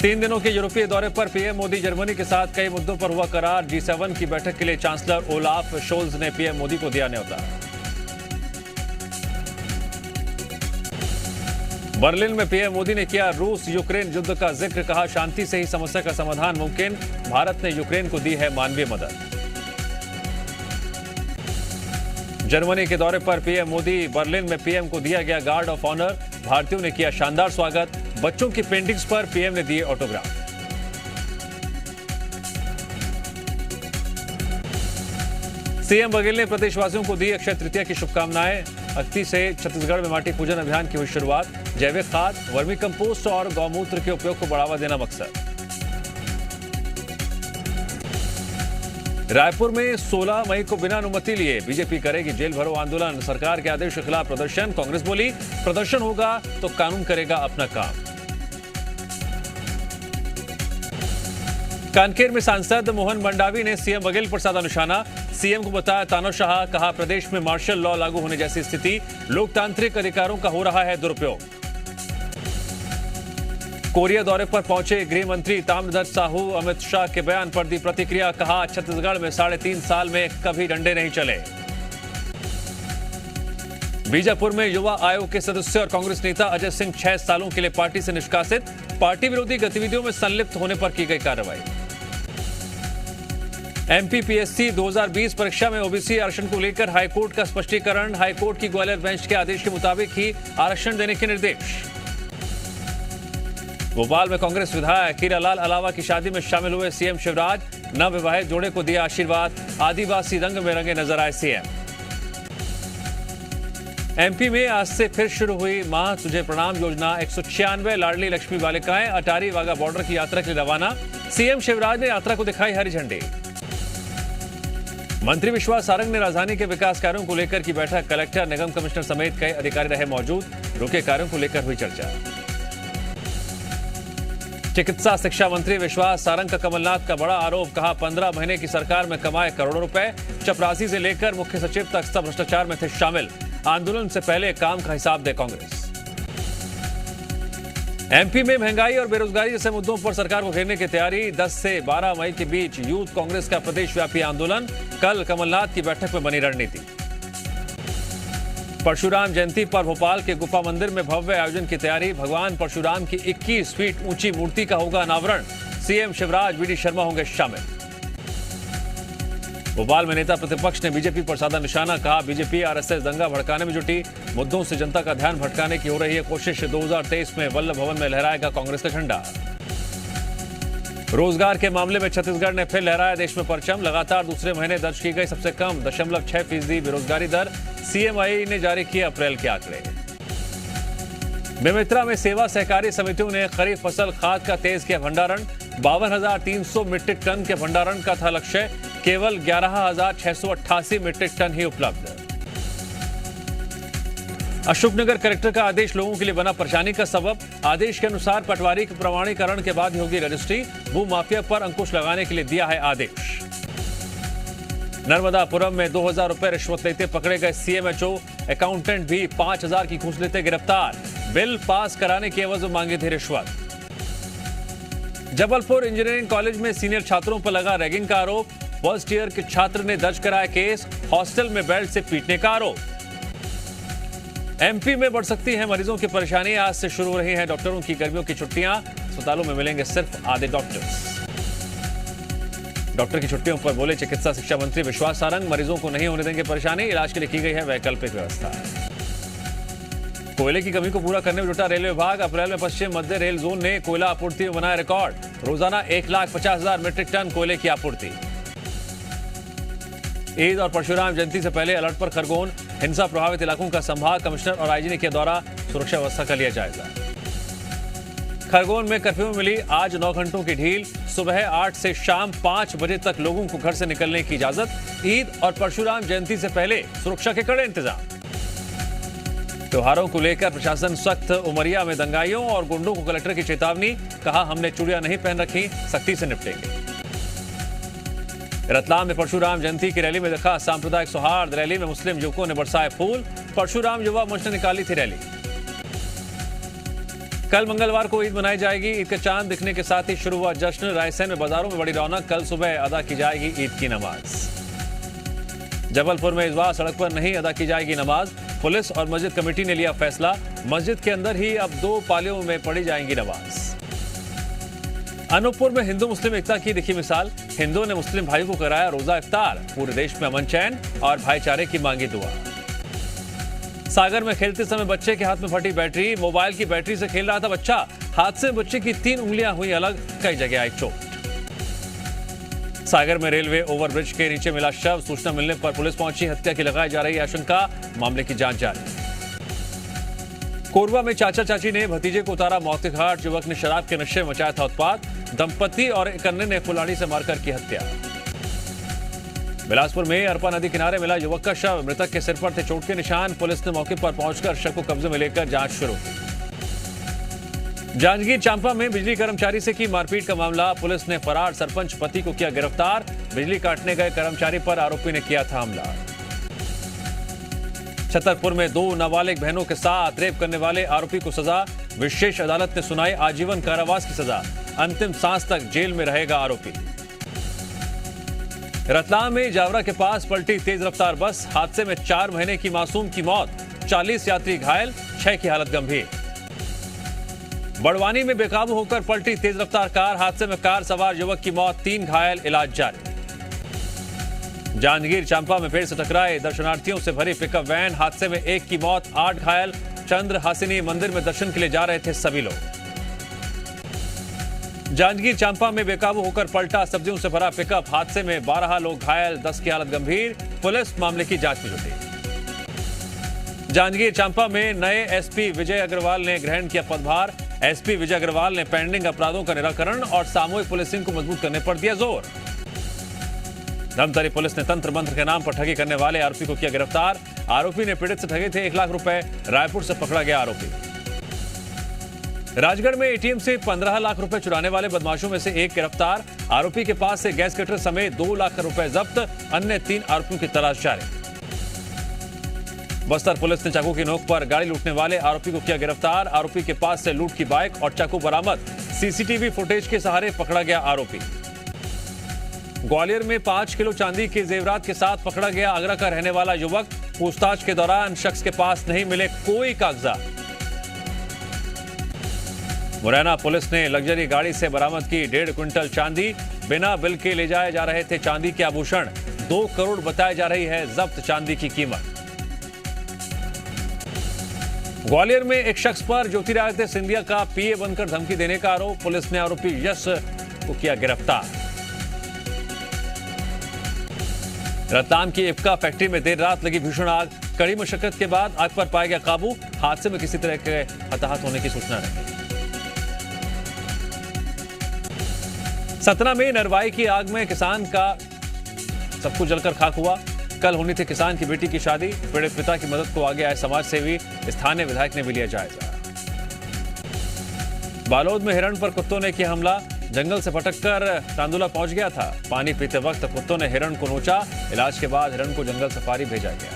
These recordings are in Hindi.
3 दिनों के यूरोपीय दौरे पर पीएम मोदी जर्मनी के साथ कई मुद्दों पर हुआ करार। G7 की बैठक के लिए चांसलर ओलाफ शोल्ज ने पीएम मोदी को दिया न्योता। बर्लिन में पीएम मोदी ने किया रूस यूक्रेन युद्ध का जिक्र। कहा, शांति से ही समस्या का समाधान मुमकिन। भारत ने यूक्रेन को दी है मानवीय मदद। जर्मनी के दौरे पर पीएम मोदी, बर्लिन में पीएम को दिया गया गार्ड ऑफ ऑनर। भारतीयों ने किया शानदार स्वागत। बच्चों की पेंटिंग्स पर पीएम ने दिए ऑटोग्राफ। सीएम बघेल ने प्रदेशवासियों को दी अक्षय तृतीया की शुभकामनाएं। अक्ति से छत्तीसगढ़ में माटी पूजन अभियान की हुई शुरुआत। जैविक खाद, वर्मी कंपोस्ट और गौमूत्र के उपयोग को बढ़ावा देना मकसद। रायपुर में 16 मई को बिना अनुमति लिए बीजेपी करेगी जेल भरो आंदोलन। सरकार के आदेश के खिलाफ प्रदर्शन। कांग्रेस बोली, प्रदर्शन होगा तो कानून करेगा अपना काम। कानकेर में सांसद मोहन मंडावी ने सीएम बघेल पर साधा निशाना। सीएम को बताया तानाशाह। कहा, प्रदेश में मार्शल लॉ लागू होने जैसी स्थिति। लोकतांत्रिक अधिकारों का हो रहा है दुरुपयोग। कोरिया दौरे पर पहुंचे गृह मंत्री ताम्रध्वज साहू, अमित शाह के बयान पर दी प्रतिक्रिया। कहा, छत्तीसगढ़ में 3.5 साल में कभी डंडे नहीं चले। बीजापुर में युवा आयोग के सदस्य और कांग्रेस नेता अजय सिंह 6 सालों के लिए पार्टी से निष्कासित। पार्टी विरोधी गतिविधियों में संलिप्त होने पर की गई कार्रवाई। एमपीपीएससी 2020 परीक्षा में ओबीसी आरक्षण को लेकर हाईकोर्ट का स्पष्टीकरण। हाईकोर्ट की ग्वालियर बेंच के आदेश के मुताबिक ही आरक्षण देने के निर्देश। भोपाल में कांग्रेस विधायक हीरालाल अलावा की शादी में शामिल हुए सीएम शिवराज। नवविवाहित जोड़े को दिया आशीर्वाद। आदिवासी रंग में रंगे नजर आए सीएम। एमपी में आज से फिर शुरू हुई मां तुझे प्रणाम योजना। 196 लाडली लक्ष्मी बालिकाएं अटारी वाघा बॉर्डर की यात्रा के लिए रवाना। सीएम शिवराज ने यात्रा को दिखाई हरी झंडी। मंत्री विश्वास सारंग ने राजधानी के विकास कार्यों को लेकर की बैठक। कलेक्टर, निगम कमिश्नर समेत कई अधिकारी रहे मौजूद। रुके कार्यों को लेकर हुई चर्चा। चिकित्सा शिक्षा मंत्री विश्वास सारंग का कमलनाथ का बड़ा आरोप। कहा, 15 महीने की सरकार में कमाए करोड़ों रुपए। चपरासी से लेकर मुख्य सचिव तक सब भ्रष्टाचार में थे शामिल। आंदोलन से पहले काम का हिसाब दे कांग्रेस। एमपी में महंगाई और बेरोजगारी जैसे मुद्दों पर सरकार को घेरने की तैयारी। 10 से 12 मई के बीच यूथ कांग्रेस का प्रदेशव्यापी आंदोलन। कल कमलनाथ की बैठक में बनी रणनीति। परशुराम जयंती पर भोपाल के गुफा मंदिर में भव्य आयोजन की तैयारी। भगवान परशुराम की 21 फीट ऊंची मूर्ति का होगा अनावरण। सीएम शिवराज, वीडी शर्मा होंगे शामिल। भोपाल में नेता प्रतिपक्ष ने बीजेपी पर साधा निशाना। कहा, बीजेपी आरएसएस दंगा भड़काने में जुटी। मुद्दों से जनता का ध्यान भटकाने की हो रही है कोशिश। 2023 में वल्लभ भवन में लहराएगा कांग्रेस का झंडा। रोजगार के मामले में छत्तीसगढ़ ने फिर लहराया देश में परचम। लगातार दूसरे महीने दर्ज की गई सबसे कम 0.6% बेरोजगारी दर। सीएमआई ने जारी किए अप्रैल के आंकड़े। बेमेतरा में सेवा सहकारी समितियों ने खरीफ फसल खाद का तेज किया भंडारण। 52,300 मीट्रिक टन के भंडारण का था लक्ष्य। केवल 11,688 मीट्रिक टन ही उपलब्ध। अशोकनगर कलेक्टर का आदेश लोगों के लिए बना परेशानी का सबब। आदेश के अनुसार पटवारी के प्रमाणीकरण के बाद ही होगी रजिस्ट्री। भू माफिया पर अंकुश लगाने के लिए दिया है आदेश। नर्मदापुरम में 2,000 रुपए रिश्वत लेते पकड़े गए सीएमएचओ। अकाउंटेंट भी 5,000 की घूस लेते गिरफ्तार। बिल पास कराने की एवज में मांगी थी रिश्वत। जबलपुर इंजीनियरिंग कॉलेज में सीनियर छात्रों पर लगा रैगिंग का आरोप। फर्स्ट ईयर के छात्र ने दर्ज कराया केस। हॉस्टल में बेल्ट से पीटने का आरोप। एमपी में बढ़ सकती है मरीजों की परेशानी। आज से शुरू हो रही है डॉक्टरों की गर्मियों की छुट्टियां। अस्पतालों में मिलेंगे सिर्फ आधे डॉक्टर्स। डॉक्टर की छुट्टियों पर बोले चिकित्सा शिक्षा मंत्री विश्वास सारंग। मरीजों को नहीं होने देंगे परेशानी। इलाज के लिए की गई है वैकल्पिक व्यवस्था। कोयले की कमी को पूरा करने में जुटा रेलवे विभाग। अप्रैल में पश्चिम मध्य रेल जोन ने कोयला आपूर्ति में बनाया रिकॉर्ड। रोजाना 1,50,000 मीट्रिक टन कोयले की आपूर्ति। ईद और परशुराम जयंती से पहले अलर्ट पर खरगोन। हिंसा प्रभावित इलाकों का संभाग कमिश्नर और आईजी ने किया दौरा। सुरक्षा व्यवस्था का लिया जायजा। खरगोन में कर्फ्यू में मिली आज 9 घंटों की ढील। सुबह 8 से शाम 5 बजे तक लोगों को घर से निकलने की इजाजत। ईद और परशुराम जयंती से पहले सुरक्षा के कड़े इंतजाम। त्योहारों को लेकर प्रशासन सख्त। उमरिया में दंगाइयों और गुंडों को कलेक्टर की चेतावनी। कहा, हमने चूड़ियां नहीं पहन रखी, सख्ती से निपटेंगे। रतलाम में परशुराम जयंती की रैली में देखा सांप्रदायिक सौहार्द। रैली में मुस्लिम युवकों ने बरसाए फूल। परशुराम युवा मंच ने निकाली थी रैली। कल मंगलवार को ईद मनाई जाएगी। ईद का चांद दिखने के साथ ही शुरू हुआ जश्न। रायसेन में बाजारों में बड़ी रौनक। कल सुबह अदा की जाएगी ईद की नमाज। जबलपुर में इस बार सड़क पर नहीं अदा की जाएगी नमाज। पुलिस और मस्जिद कमेटी ने लिया फैसला। मस्जिद के अंदर ही अब 2 पालियों में पढ़ी जाएंगी नमाज। अनूपपुर में हिंदू मुस्लिम एकता की दिखी मिसाल। हिंदुओं ने मुस्लिम भाइयों को कराया रोजा इफ्तार। पूरे देश में अमन चैन और भाईचारे की मांगी दुआ। सागर में खेलते समय बच्चे के हाथ में फटी बैटरी। मोबाइल की बैटरी से खेल रहा था बच्चा। हादसे में बच्चे की 3 उंगलियां हुई अलग। कई जगह आई चोट। सागर में रेलवे ओवरब्रिज के नीचे मिला शव। सूचना मिलने पर पुलिस पहुंची। हत्या की लगाई जा रही आशंका। मामले की जांच जारी। कोरबा में चाचा चाची ने भतीजे को उतारा मौत के घाट। युवक ने शराब के नशे में मचाया था उत्पात। दंपति और एक अन्य ने कुल्हाड़ी से मारकर की हत्या। बिलासपुर में अरपा नदी किनारे मिला युवक का शव। मृतक के सिर पर थे चोट के निशान। पुलिस ने मौके पर पहुंचकर शव को कब्जे में लेकर जांच शुरू की। जांजगीर चांपा में बिजली कर्मचारी से की मारपीट का मामला। पुलिस ने फरार सरपंच पति को किया गिरफ्तार। बिजली काटने गए कर्मचारी पर आरोपी ने किया था हमला। छतरपुर में 2 नाबालिग बहनों के साथ रेप करने वाले आरोपी को सजा। विशेष अदालत ने सुनाई आजीवन कारावास की सजा। अंतिम सांस तक जेल में रहेगा आरोपी। रतलाम में जावरा के पास पलटी तेज रफ्तार बस। हादसे में 4 महीने की मासूम की मौत। 40 यात्री घायल, 6 की हालत गंभीर। बड़वानी में बेकाबू होकर पलटी तेज रफ्तार कार। हादसे में कार सवार युवक की मौत, 3 घायल, इलाज जारी। जांजगीर चांपा में पेड़ से टकराए दर्शनार्थियों से भरी पिकअप वैन। हादसे में 1 की मौत, 8 घायल। चंद्र हासिनी मंदिर में दर्शन के लिए जा रहे थे सभी लोग। जांजगीर चांपा में बेकाबू होकर पलटा सब्जियों से भरा पिकअप। हादसे में 12 लोग घायल, 10 की हालत गंभीर। पुलिस मामले की जांच में जुटी। जांजगीर चांपा में नए एसपी विजय अग्रवाल ने ग्रहण किया पदभार। एसपी विजय अग्रवाल ने पेंडिंग अपराधों का निराकरण और सामूहिक पुलिसिंग को मजबूत करने पर दिया जोर। धमतरी पुलिस ने तंत्र मंत्र के नाम पर ठगी करने वाले आरोपी को किया गिरफ्तार। आरोपी ने पीड़ित से ठगे थे 1 लाख रुपए। रायपुर से पकड़ा गया आरोपी। राजगढ़ में एटीएम से 15 लाख रुपए चुराने वाले बदमाशों में से 1 गिरफ्तार। आरोपी के पास से गैस कटर समेत 2 लाख रुपए जब्त। अन्य 3 आरोपियों की तलाश जारी। बस्तर पुलिस ने चाकू की नोक पर गाड़ी लूटने वाले आरोपी को किया गिरफ्तार। आरोपी के पास से लूट की बाइक और चाकू बरामद। सीसीटीवी फुटेज के सहारे पकड़ा गया आरोपी। ग्वालियर में 5 किलो चांदी के जेवरात के साथ पकड़ा गया आगरा का रहने वाला युवक। पूछताछ के दौरान शख्स के पास नहीं मिले कोई कागजात। मुरैना पुलिस ने लग्जरी गाड़ी से बरामद की 1.5 क्विंटल चांदी। बिना बिल के ले जाए जा रहे थे चांदी के आभूषण। 2 करोड़ बताई जा रही है जब्त चांदी की कीमत। ग्वालियर में एक शख्स पर ज्योतिरादित्य सिंधिया का पीए बनकर धमकी देने का आरोप। पुलिस ने आरोपी यश को किया गिरफ्तार। रतलाम की इफ्का फैक्ट्री में देर रात लगी भीषण आग। कड़ी मशक्कत के बाद आग पर पाया गया काबू। हादसे में किसी तरह के हताहत होने की सूचना नहीं। सतना में नरवाई की आग में किसान का सब कुछ जलकर खाक हुआ। कल होनी थी किसान की बेटी की शादी। पीड़ित पिता की मदद को आगे आए समाज सेवी। स्थानीय विधायक ने भी लिया जायजा। बालोद में हिरण पर कुत्तों ने किया हमला। जंगल से भटककर तांदुला पहुंच गया था। पानी पीते वक्त कुत्तों ने हिरण को नोचा। इलाज के बाद हिरण को जंगल सफारी भेजा गया।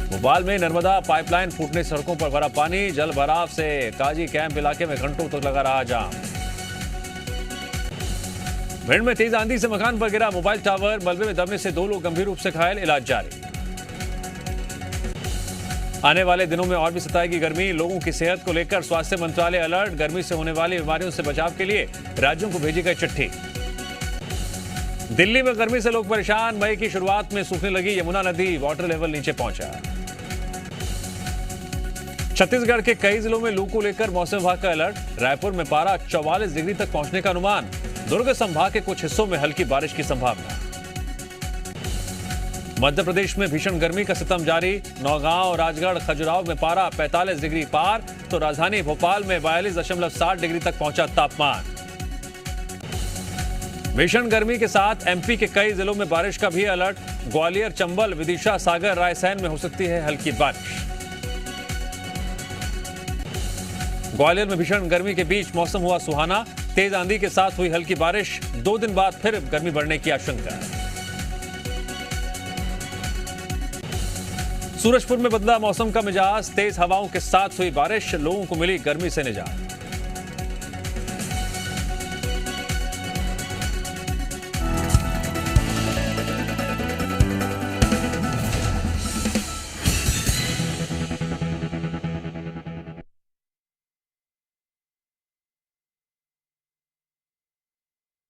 भोपाल में नर्मदा पाइपलाइन फूटने सड़कों पर भरा पानी। जल भराव से काजी कैंप इलाके में घंटों तक लगा रहा जाम। भिंड में तेज आंधी से मकान पर गिरा मोबाइल टावर। मलबे में दबने से 2 लोग गंभीर रूप से घायल, इलाज जारी। आने वाले दिनों में और भी सताएगी गर्मी। लोगों की सेहत को लेकर स्वास्थ्य मंत्रालय अलर्ट। गर्मी से होने वाली बीमारियों से बचाव के लिए राज्यों को भेजी गई चिट्ठी। दिल्ली में गर्मी से लोग परेशान। मई की शुरुआत में सूखने लगी यमुना नदी। वाटर लेवल नीचे पहुंचा। छत्तीसगढ़ के कई जिलों में लू को लेकर मौसम विभाग का अलर्ट। रायपुर में पारा 44 डिग्री तक पहुंचने का अनुमान। दुर्ग संभाग के कुछ हिस्सों में हल्की बारिश की संभावना। मध्य प्रदेश में भीषण गर्मी का सितम जारी। नौगांव, राजगढ़, खजुराहो में पारा 45 डिग्री पार तो राजधानी भोपाल में 42.7 डिग्री तक पहुंचा तापमान। भीषण गर्मी के साथ एमपी के कई जिलों में बारिश का भी अलर्ट। ग्वालियर, चंबल, विदिशा, सागर, रायसेन में हो सकती है हल्की बारिश। ग्वालियर में भीषण गर्मी के बीच मौसम हुआ सुहाना। तेज आंधी के साथ हुई हल्की बारिश। 2 दिन बाद फिर गर्मी बढ़ने की आशंका। सूरजपुर में बदला मौसम का मिजाज, तेज हवाओं के साथ हुई बारिश, लोगों को मिली गर्मी से निजात।